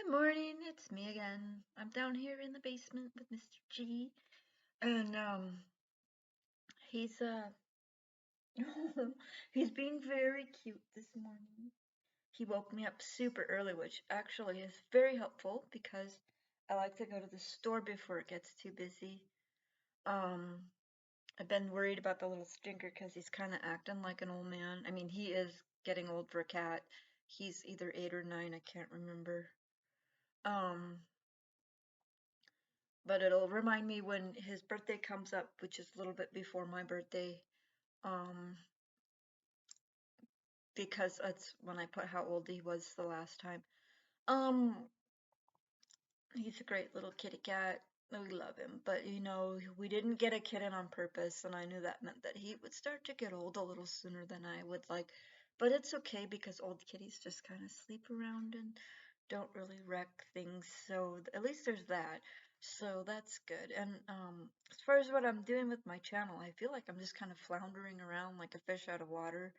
Good morning, it's me again. I'm down here in the basement with Mr. G, and he's he's being very cute this morning. He woke me up super early, which actually is very helpful because I like to go to the store before it gets too busy. Um, I've been worried about the little stinker because he's kind of acting like an old man. I mean, he is getting old for a cat. He's either 8 or 9, I can't remember. Um, but it'll remind me when his birthday comes up, which is a little bit before my birthday, um, because that's when I put how old he was the last time. Um, he's a great little kitty cat. We love him, but we didn't get a kitten on purpose, and I knew that meant that he would start to get old a little sooner than I would like. But it's okay because old kitties just kind of sleep around and don't really wreck things, so at least there's that. So that's good. And as far as what I'm doing with my channel, I feel like I'm just kind of floundering around like a fish out of water,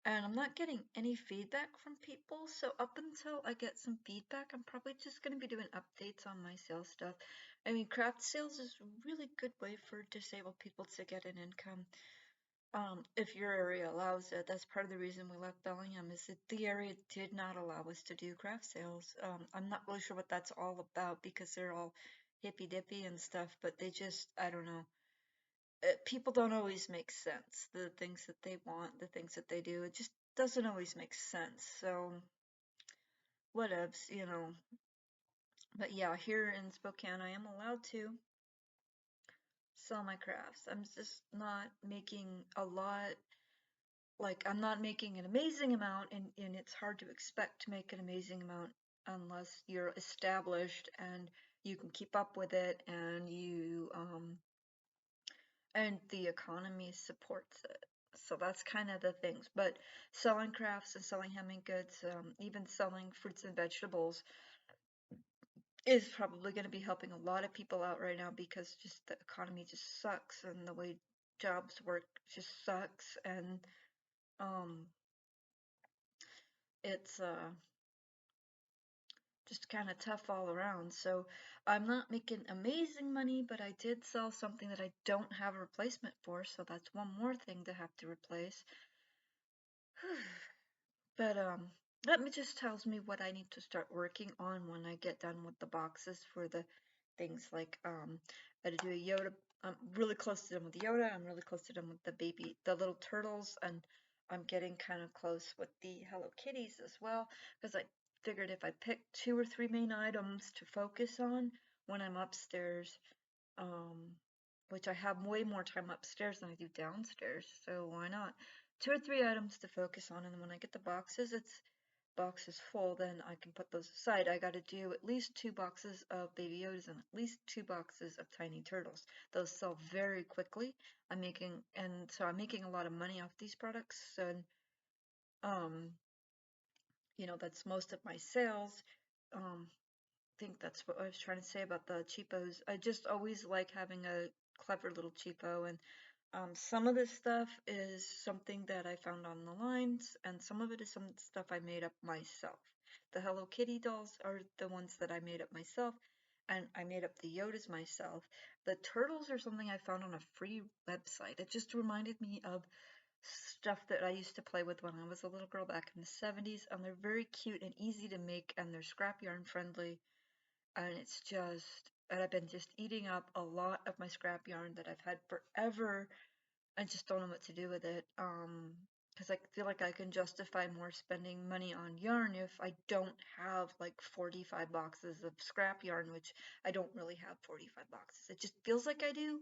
and I'm not getting any feedback from people. So up until I get some feedback, I'm probably just going to be doing updates on my sales stuff. I mean, craft sales is a really good way for disabled people to get an income. If your area allows it. That's part of the reason we left Bellingham, is that the area did not allow us to do craft sales. I'm not really sure what that's all about because they're all hippy dippy and stuff, but they just, I don't know. People don't always make sense. The things that they want, the things that they do, it just doesn't always make sense. So, whatevs. But yeah, here in Spokane, I am allowed to sell my crafts. I'm just not making a lot. Like, I'm not making an amazing amount, and it's hard to expect to make an amazing amount unless you're established and you can keep up with it, and the economy supports it. So that's kind of the things. But selling crafts and selling handmade goods, even selling fruits and vegetables, is probably going to be helping a lot of people out right now because just the economy just sucks, and the way jobs work just sucks, and um it's just kind of tough all around. So I'm not making amazing money, but I did sell something that I don't have a replacement for, so that's one more thing to have to replace. But that just tells me what I need to start working on when I get done with the boxes for the things like I had to do a Yoda. I'm really close to done with Yoda. I'm really close to done with the little turtles, and I'm getting kind of close with the Hello Kitties as well, because I figured if I pick 2 or 3 main items to focus on when I'm upstairs, um, which I have way more time upstairs than I do downstairs, so why not? 2 or 3 items to focus on, and then when I get the boxes, it's boxes full, then I can put those aside. I got to do at least 2 boxes of Baby Yodas and at least 2 boxes of Tiny Turtles. Those sell very quickly. I'm making a lot of money off these products, and um, that's most of my sales. Think that's what I was trying to say about the cheapos. I just always like having a clever little cheapo, and some of this stuff is something that I found on the lines, and some of it is some stuff I made up myself. The Hello Kitty dolls are the ones that I made up myself, and I made up the Yodas myself. The turtles are something I found on a free website. It just reminded me of stuff that I used to play with when I was a little girl back in the 70s, and they're very cute and easy to make, and they're scrap yarn friendly, and I've been just eating up a lot of my scrap yarn that I've had forever. I just don't know what to do with it. Because I feel like I can justify more spending money on yarn if I don't have like 45 boxes of scrap yarn, which I don't really have 45 boxes. It just feels like I do.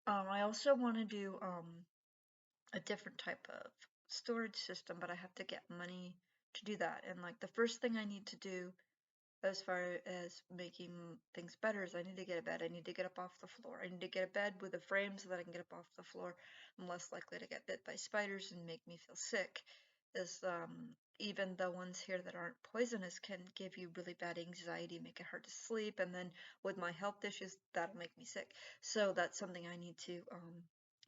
I also want to do a different type of storage system, but I have to get money to do that. And like the first thing I need to do as far as making things better is I need to get a bed. I need to get up off the floor. I need to get a bed with a frame so that I can get up off the floor. I'm less likely to get bit by spiders and make me feel sick. As even the ones here that aren't poisonous can give you really bad anxiety, make it hard to sleep, and then with my health issues, that'll make me sick. So that's something I need to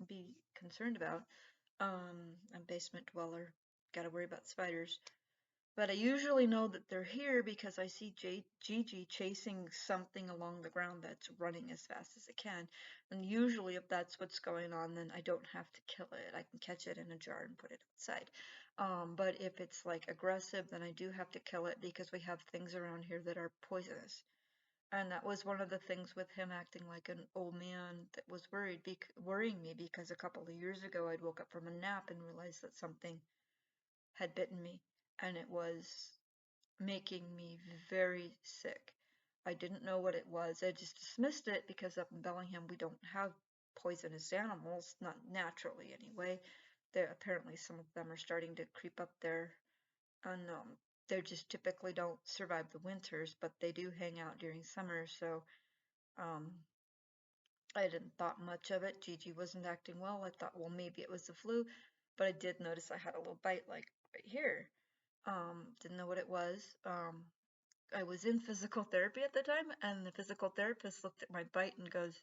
be concerned about. I'm basement dweller. Got to worry about spiders. But I usually know that they're here because I see Gigi chasing something along the ground that's running as fast as it can. And usually if that's what's going on, then I don't have to kill it. I can catch it in a jar and put it outside. But if it's like aggressive, then I do have to kill it because we have things around here that are poisonous. And that was one of the things with him acting like an old man that was worrying me because a couple of years ago I'd woke up from a nap and realized that something had bitten me and it was making me very sick. I didn't know what it was. I just dismissed it because up in Bellingham we don't have poisonous animals, not naturally anyway. There apparently some of them are starting to creep up there, and they just typically don't survive the winters, but they do hang out during summer. So um, I didn't thought much of it. Gigi wasn't acting well. I thought, well, maybe it was the flu, but I did notice I had a little bite like right here. Didn't know what it was. I was in physical therapy at the time, and the physical therapist looked at my bite and goes,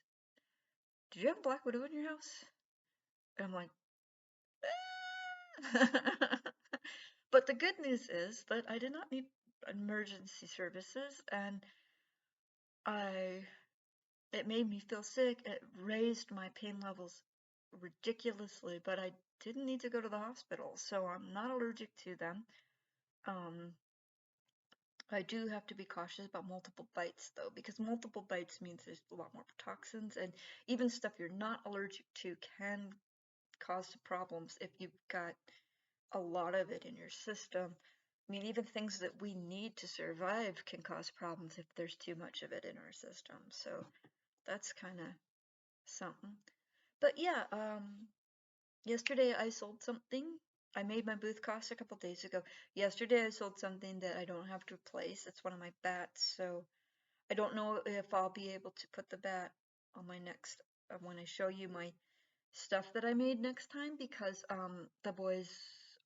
"Did you have a black widow in your house?" And I'm like, ah. But the good news is that I did not need emergency services, and I it made me feel sick. It raised my pain levels ridiculously, but I didn't need to go to the hospital, so I'm not allergic to them. Um, I do have to be cautious about multiple bites though, because multiple bites means there's a lot more toxins, and even stuff you're not allergic to can cause problems if you've got a lot of it in your system. I mean, even things that we need to survive can cause problems if there's too much of it in our system. So that's kind of something. But yeah, yesterday I sold something. I made my booth cost a couple days ago. Yesterday I sold something that I don't have to replace. It's one of my bats, so I don't know if I'll be able to put the bat on my next when I show you my stuff that I made next time because the boys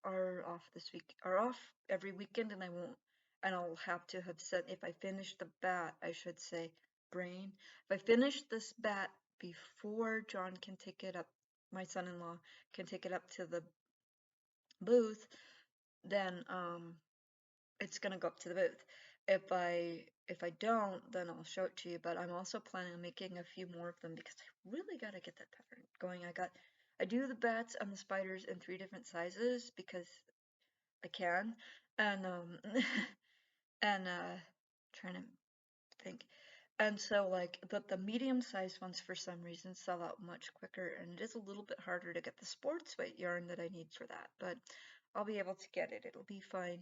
are off this week are off every weekend and I won't and I'll have to have said if I finish the bat I should say brain if I finish this bat before John can take it up my son-in-law can take it up to the booth then it's gonna go up to the booth. If I don't, then I'll show it to you. But I'm also planning on making a few more of them because I really gotta get that pattern going. I do the bats and the spiders in 3 different sizes because I can, and and trying to think. And so like the medium sized ones for some reason sell out much quicker, and it is a little bit harder to get the sports weight yarn that I need for that. But I'll be able to get it. It'll be fine.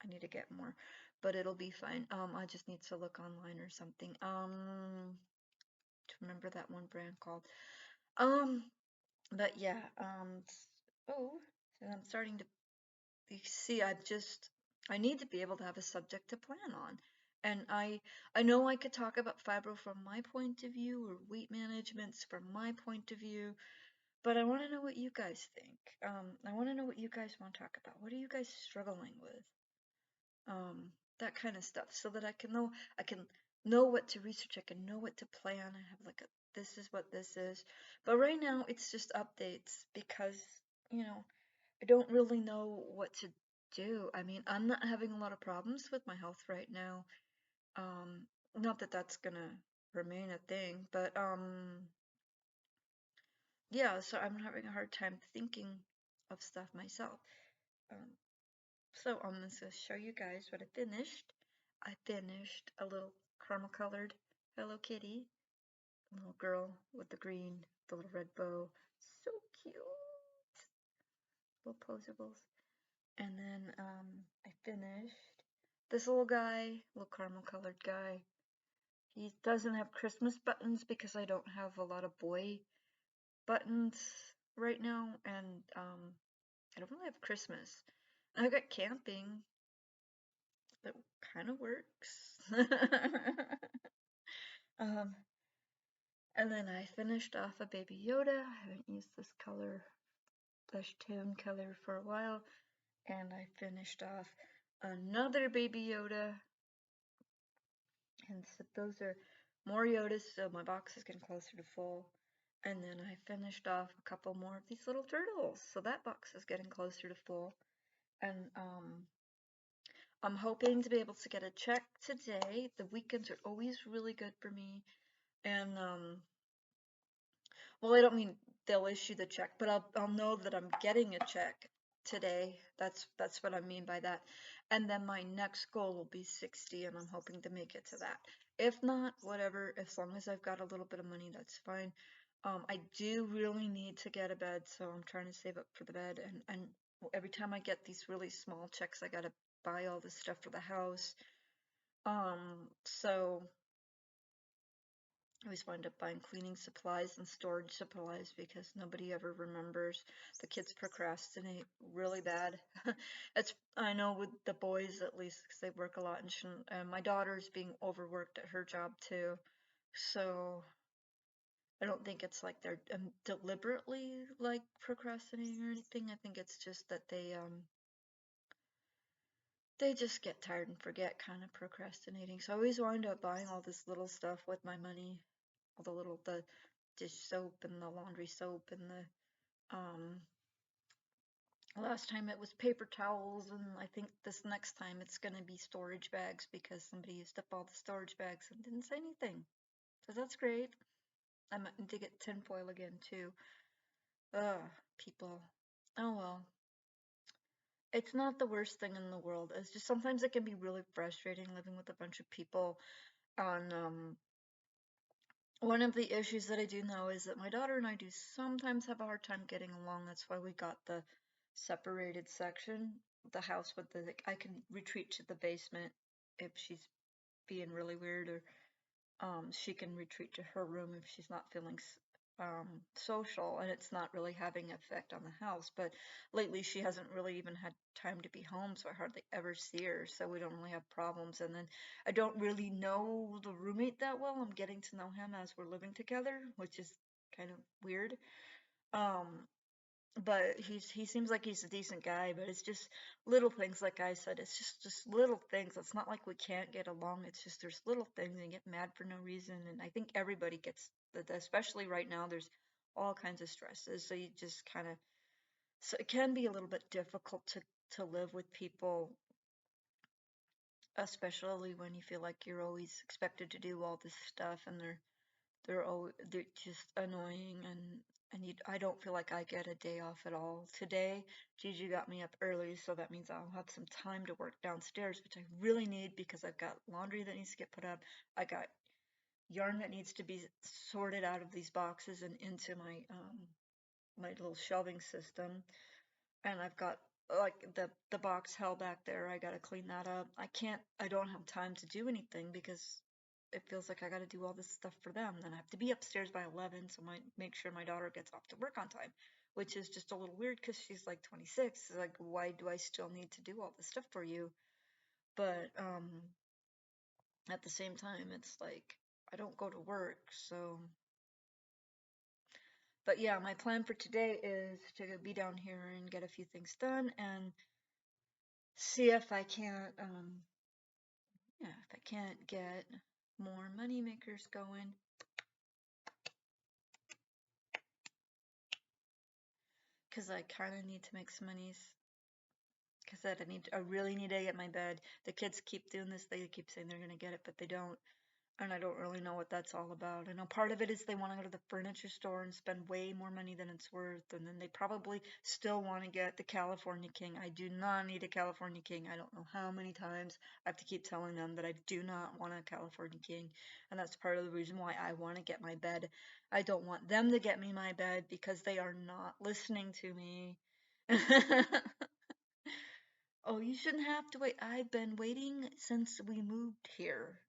I need to get more, but it'll be fine. I just need to look online or something. To remember that one brand called. Um, but yeah. Oh, so I'm starting to you see. I need to be able to have a subject to plan on, and I know I could talk about fibro from my point of view or weight managements from my point of view, but I want to know what you guys think. I want to know what you guys want to talk about. What are you guys struggling with? That kind of stuff so that I can know what to research, I can know what to plan. I have like a this is what this is. But right now it's just updates because, you know, I don't really know what to do. I mean, I'm not having a lot of problems with my health right now. Um, Not that that's gonna remain a thing, but yeah, so I'm having a hard time thinking of stuff myself. Um, So I'm going to show you guys what I finished. I finished a little caramel colored Hello Kitty, a little girl with the green, the little red bow. So cute. Little posables. And then I finished this little guy, little caramel colored guy. He doesn't have Christmas buttons because I don't have a lot of boy buttons right now, and I don't really have Christmas. I got camping, that kind of works. um, and then I finished off a Baby Yoda. I haven't used this color, blush tone color for a while. And I finished off another Baby Yoda. And so those are more Yodas, so my box is getting closer to full. And then I finished off a couple more of these little turtles, so that box is getting closer to full. And I'm hoping to be able to get a check today. The weekends are always really good for me. And well, I don't mean they'll issue the check, but I'll know that I'm getting a check today. That's what I mean by that. And then my next goal will be 60, and I'm hoping to make it to that. If not, whatever, as long as I've got a little bit of money, that's fine. I do really need to get a bed, so I'm trying to save up for the bed. And every time I get these really small checks, I gotta buy all this stuff for the house. So I always wind up buying cleaning supplies and storage supplies because nobody ever remembers. The kids procrastinate really bad. It's I know with the boys at least because they work a lot, and my daughter's being overworked at her job too. So I don't think it's like they're deliberately like procrastinating or anything. I think it's just that they just get tired and forget, kind of procrastinating. So I always wind up buying all this little stuff with my money, all the dish soap and the laundry soap and the last time it was paper towels, and I think this next time it's gonna be storage bags because somebody used up all the storage bags and didn't say anything. So that's great. I might need to get tinfoil again too. Ugh, people. Oh well. It's not the worst thing in the world. It's just sometimes it can be really frustrating living with a bunch of people on one of the issues that I do know is that my daughter and I do sometimes have a hard time getting along. That's why we got the separated section, the house with the, I can retreat to the basement if she's being really weird, or she can retreat to her room if she's not feeling social, and it's not really having an effect on the house. But lately she hasn't really even had time to be home, so I hardly ever see her, so we don't really have problems. And then I don't really know the roommate that well. I'm getting to know him as we're living together, which is kind of weird. Um, but he seems like he's a decent guy, but it's just little things, like I said, it's just little things. It's not like we can't get along. It's just there's little things and you get mad for no reason. And I think everybody gets that, especially right now. There's all kinds of stresses, so you just kind of, so it can be a little bit difficult to live with people, especially when you feel like you're always expected to do all this stuff, and they're just annoying, and I don't feel like I get a day off at all. Today, Gigi got me up early, so that means I'll have some time to work downstairs, which I really need because I've got laundry that needs to get put up. I got yarn that needs to be sorted out of these boxes and into my little shelving system, and I've got like the box held back there. I gotta clean that up. I don't have time to do anything because it feels like I gotta do all this stuff for them. Then I have to be upstairs by 11, so make sure my daughter gets off to work on time, which is just a little weird because she's like 26. Like, why do I still need to do all this stuff for you? But at the same time, it's like I don't go to work, so. But yeah, my plan for today is to be down here and get a few things done and see if I can't, yeah, if I can't get more money makers going. Because I kind of need to make some monies. Because I really need to get my bed. The kids keep doing this. They keep saying they're gonna get it, but they don't. And I don't really know what that's all about. I know part of it is they want to go to the furniture store and spend way more money than it's worth, and then they probably still want to get the California King. I do not need a California King. I don't know how many times I have to keep telling them that I do not want a California King, and that's part of the reason why I want to get my bed. I don't want them to get me my bed because they are not listening to me. Oh, you shouldn't have to wait. I've been waiting since we moved here.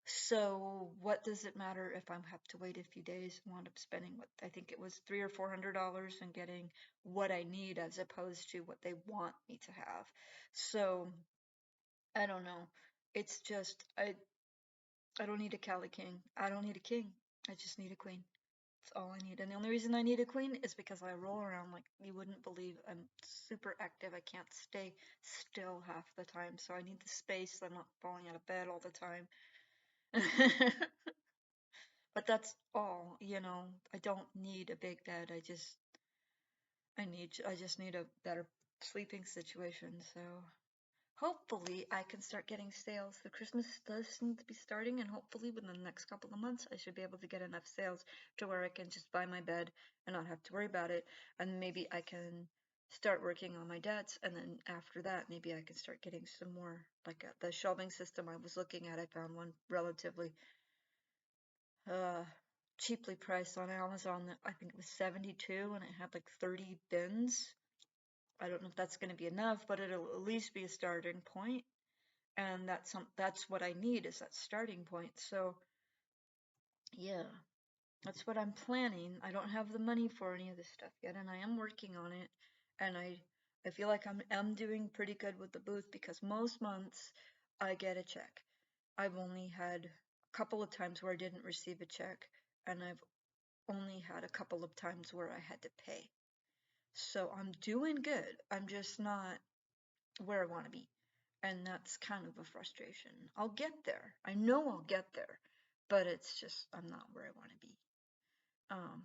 So what does it matter if I have to wait a few days and wind up spending what I think it was $300 or $400 and getting what I need as opposed to what they want me to have. So I don't know. It's just I don't need a Cali King. I don't need a king. I just need a queen. That's all I need. And the only reason I need a queen is because I roll around like you wouldn't believe. I'm super active. I can't stay still half the time. So I need the space so I'm not falling out of bed all the time. But that's all, I don't need a big bed. I just need a better sleeping situation. So hopefully I can start getting sales. The Christmas does seem to be starting, and hopefully within the next couple of months I should be able to get enough sales to where I can just buy my bed and not have to worry about it. And maybe I can start working on my debts, and then after that maybe I can start getting some more, like the shelving system I was looking at. I found one relatively uh cheaply priced on Amazon that I think it was 72, and it had like 30 bins. I don't know if that's going to be enough, but it'll at least be a starting point, and that's what I need, is that starting point. So yeah, that's what I'm planning. I don't have the money for any of this stuff yet, and I am working on it. And I feel like I'm doing pretty good with the booth, because most months I get a check. I've only had a couple of times where I didn't receive a check, and I've only had a couple of times where I had to pay. So I'm doing good. I'm just not where I want to be. And that's kind of a frustration. I'll get there. I know I'll get there, but it's just I'm not where I want to be. Um,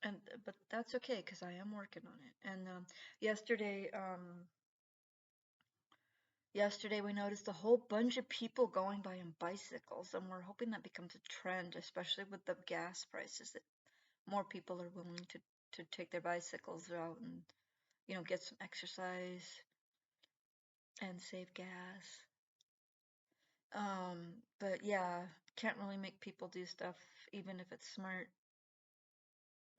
and but that's okay, because I am working on it. And yesterday, yesterday we noticed a whole bunch of people going by on bicycles, and we're hoping that becomes a trend, especially with the gas prices. That more people are willing to take their bicycles out and get some exercise and save gas. But yeah, can't really make people do stuff even if it's smart.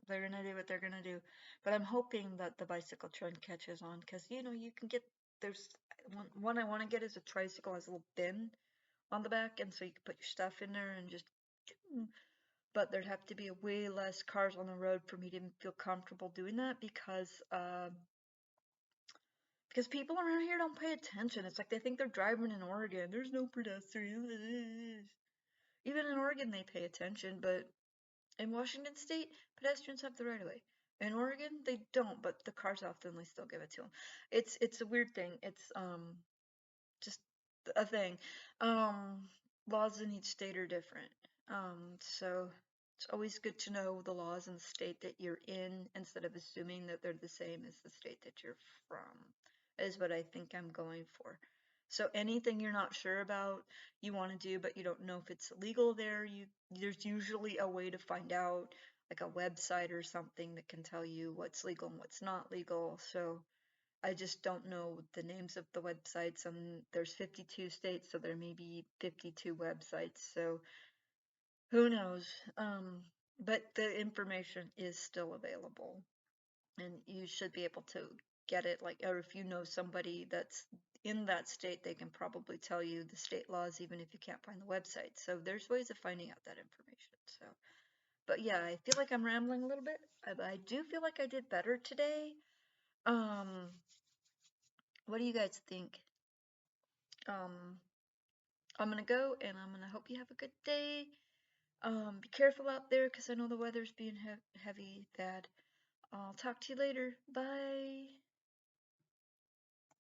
They're gonna do what they're gonna do. But I'm hoping that the bicycle trend catches on, because you can get, there's one I want to get is a tricycle, has a little bin on the back, and so you can put your stuff in there and just. But there'd have to be way less cars on the road for me to feel comfortable doing that, because people around here don't pay attention. It's like they think they're driving in Oregon. There's no pedestrians. Even in Oregon, they pay attention, but in Washington State, pedestrians have the right of way. In Oregon, they don't, but the cars often still give it to them. It's a weird thing. It's just a thing. Um, Laws in each state are different. So it's always good to know the laws in the state that you're in, instead of assuming that they're the same as the state that you're from, is what I think I'm going for. So anything you're not sure about, you want to do, but you don't know if it's legal there, there's usually a way to find out, like a website or something that can tell you what's legal and what's not legal. So I just don't know the names of the websites, and there's 52 states, so there may be 52 websites. So who knows? But the information is still available, and you should be able to get it. Like, or if you know somebody that's in that state, they can probably tell you the state laws, even if you can't find the website. So there's ways of finding out that information. So, but yeah, I feel like I'm rambling a little bit. I do feel like I did better today. Um, what do you guys think? Um, I'm gonna go, and I'm gonna hope you have a good day. Be careful out there, because I know the weather's being heavy, bad. I'll talk to you later. Bye.